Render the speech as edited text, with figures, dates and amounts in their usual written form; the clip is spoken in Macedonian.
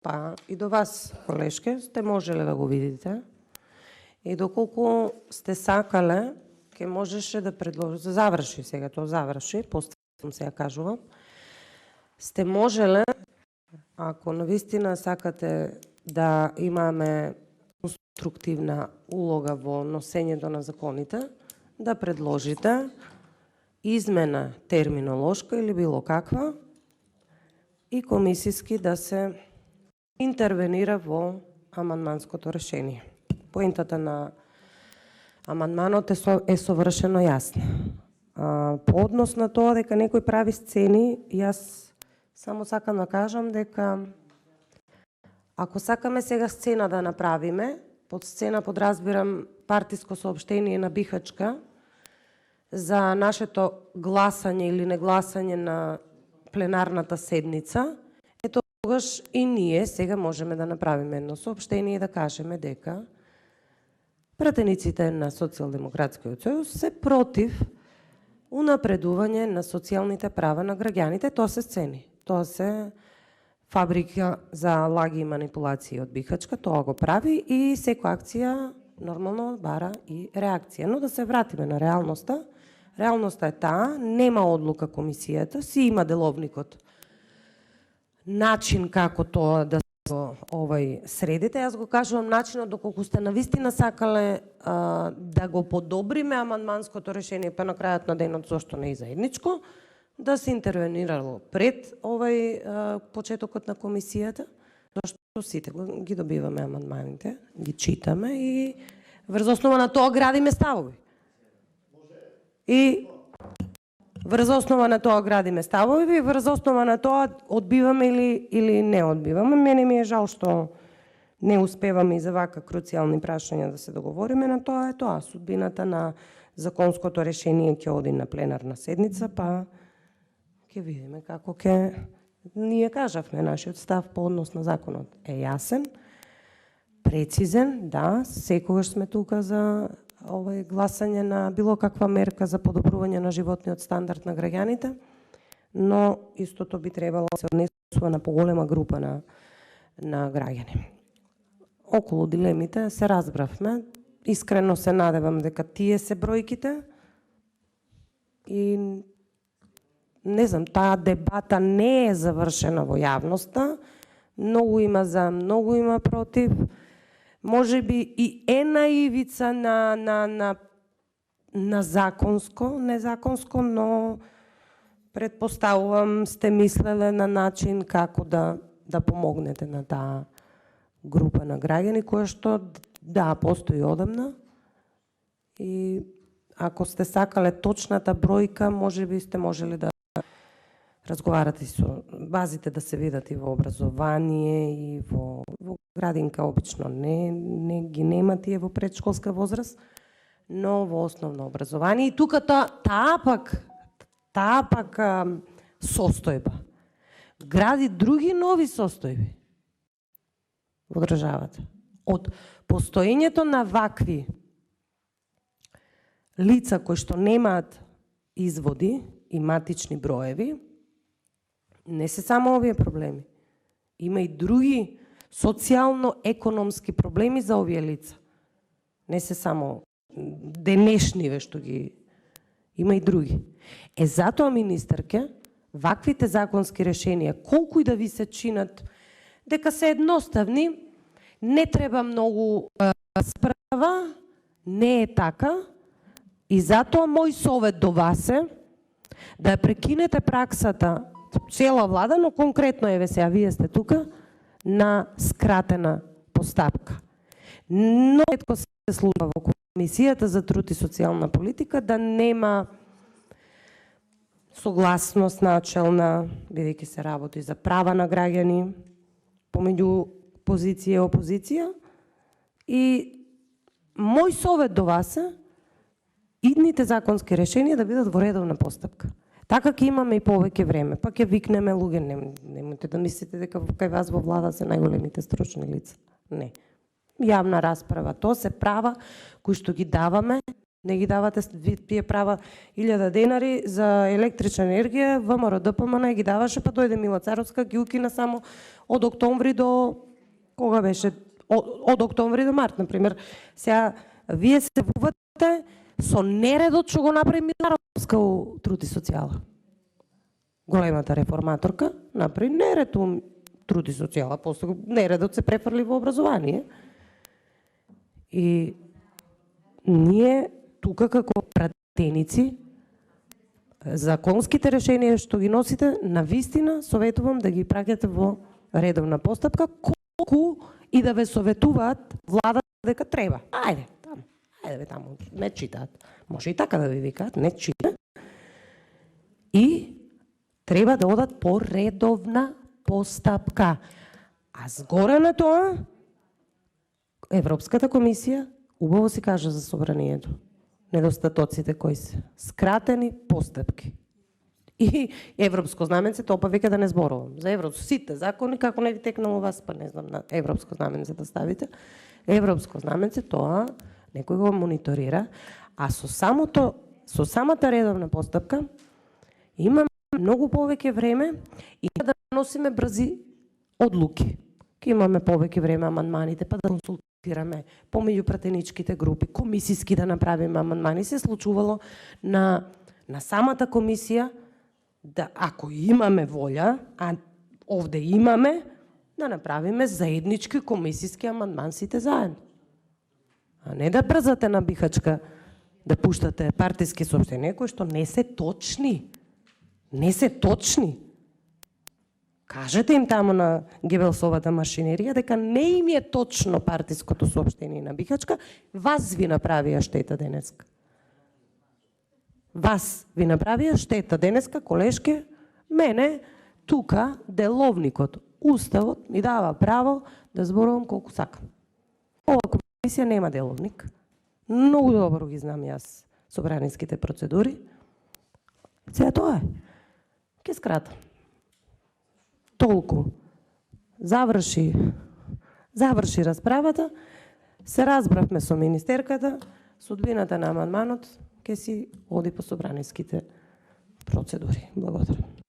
па и до вас, колешке, сте можеле да го видите. И доколку сте сакале, ке можеше да предложи, заврши сега, тоа заврши, поставам се ја кажувам, сте можеле, ако навистина сакате да имаме конструктивна улога во носењето на законите, да предложите измена терминолошка или било каква и комисиски да се интервенира во амандманското решение. Поентата на амандманот е совршено јасна. По однос на тоа дека некој прави сцени, јас само сакам да кажам дека ако сакаме сега сцена да направиме, под сцена подразбирам партиско соопштение на Бихачка за нашето гласање или негласање на пленарната седница, тогаш и ние сега можеме да направиме едно соопштение и да кажеме дека пратениците на Социјалдемократскиот сојуз се против унапредување на социјалните права на граѓаните. Тоа се сцени. Тоа се фабрика за лаги и манипулации од Бихачка. Тоа го прави и секоја акција нормално бара и реакција. Но да се вратиме на реалноста. Реалноста е таа, нема одлука комисијата, си има деловникот начин како тоа да се средите. Јас го кажувам начинот доколку сте навистина сакале да го подобриме амандманското решение, па на крајот на денот зошто не и заедничко, да се интервенирало пред почетокот на комисијата, зашто сите ги добиваме амандманите, ги читаме и врз основа на тоа градиме ставови. И врз основа на тоа градиме ставови и врз основа на тоа одбиваме или не одбиваме. Мене ми е жал што не успеваме и за вака круцијални прашања да се договориме на тоа. Е тоа, судбината на законското решение ќе оди на пленарна седница, па ќе видиме како ќе... Ние кажавме, нашиот став по однос на законот е јасен, прецизен, да, секогаш сме тука за гласање на било каква мерка за подобрување на животниот стандард на граѓаните, но истото би требало да се однесува на поголема група на граѓани. Околу дилемите се разбравме. Искрено се надевам дека тие се бројките и не знам, таа дебата не е завршена во јавноста. Многу има за, многу има против. Може би и е наивица на законско, незаконско, но предпоставувам сте мислеле на начин како да помогнете на таа група на граѓани, која што, да, постои одамна. И ако сте сакале точната бројка, може би сте можели да разговарате со базите да се видат и во образование и во градинка обично не ги нема тие во предшколска возраст, но во основно образование. И тука таа пак состојба гради други нови состојби во државата. Од постоењето на вакви лица кои што немаат изводи и матични броеви, не се само овие проблеми. Има и други социјално-економски проблеми за овие лица. Не се само денешниве што ги... Има и други. Затоа, министерке, ваквите законски решенија, колку и да ви се чинат дека се едноставни, не треба многу справа, не е така. И затоа мој совет до вас е да прекинете праксата цела влада, но конкретно еве сега вие сте тука на скратена постапка. Но ретко се случува во Комисијата за труд и социјална политика да нема согласност начелна, бидејќи се работи за права на граѓани помеѓу позиција и опозиција. И мој совет до вас е идните законски решенија да бидат во редовна постапка. Така ќе имаме и повеќе време, па ќе викнеме луѓе, немојте да мислите дека кај вас во влада се најголемите стручни лица. Не. Јавна расправа, тоа се права кои што ги даваме Не ги давате, вие права 1000 денари за електрична енергија, ВМРО ДПМН не ги даваше, па дојде Мила Царовска, ги укина само од октомври до кога беше? Од октомври до март, например. Сега вие се вувате со нередот што го направи Мила Царовска у Труд и социјала. Големата реформаторка направи неред у Труд и социјала, после нередот се префрли во образование. И ние тука како пратеници, законските решенија што ги носите, навистина советувам да ги праќате во редовна постапка, колку и да ве советуваат владата дека треба. Ајде таму, не читаат. Може и така да ви викаат, не чита. И треба да одат по редовна постапка. А згоре на тоа, Европската комисија убаво си кажа за собранието. Недостатоците кои се скратени постапки. И европско знаменце, тоа па вика да не зборувам. За сите закони, како не ви текнало вас, па не знам, на европско знаменце да ставите. Европско знаменце, тоа некој го мониторира, а со самата редовна постапка имаме многу повеќе време и да носиме брзи одлуки. Ке имаме повеќе време амандманите, па да консултираме помеѓу пратеничките групи, комисиски да направиме амандмани. Се случувало на самата комисија да, ако имаме волја, а овде имаме, да направиме заеднички комисиски амандман сите заедно. А не да брзате на бихачка да пуштате партиски соопштенија кои што не се точни. Не се точни. Кажете им таму на Гебелсовата машинерија дека не им е точно партиското соопштение на бихачка, вас ви направија штета денеска. Вас ви направија штета денеска, колешке, мене тука деловникот, уставот ми дава право да зборувам колку сакам. Ова комисија нема деловник. Многу добро ги знам јас собраниските процедури. Сега тоа е. Ке скратам. Толку. Заврши расправата, се разбравме со министерката, судбината на амандманот ке си оди по собраниските процедури. Благодарам.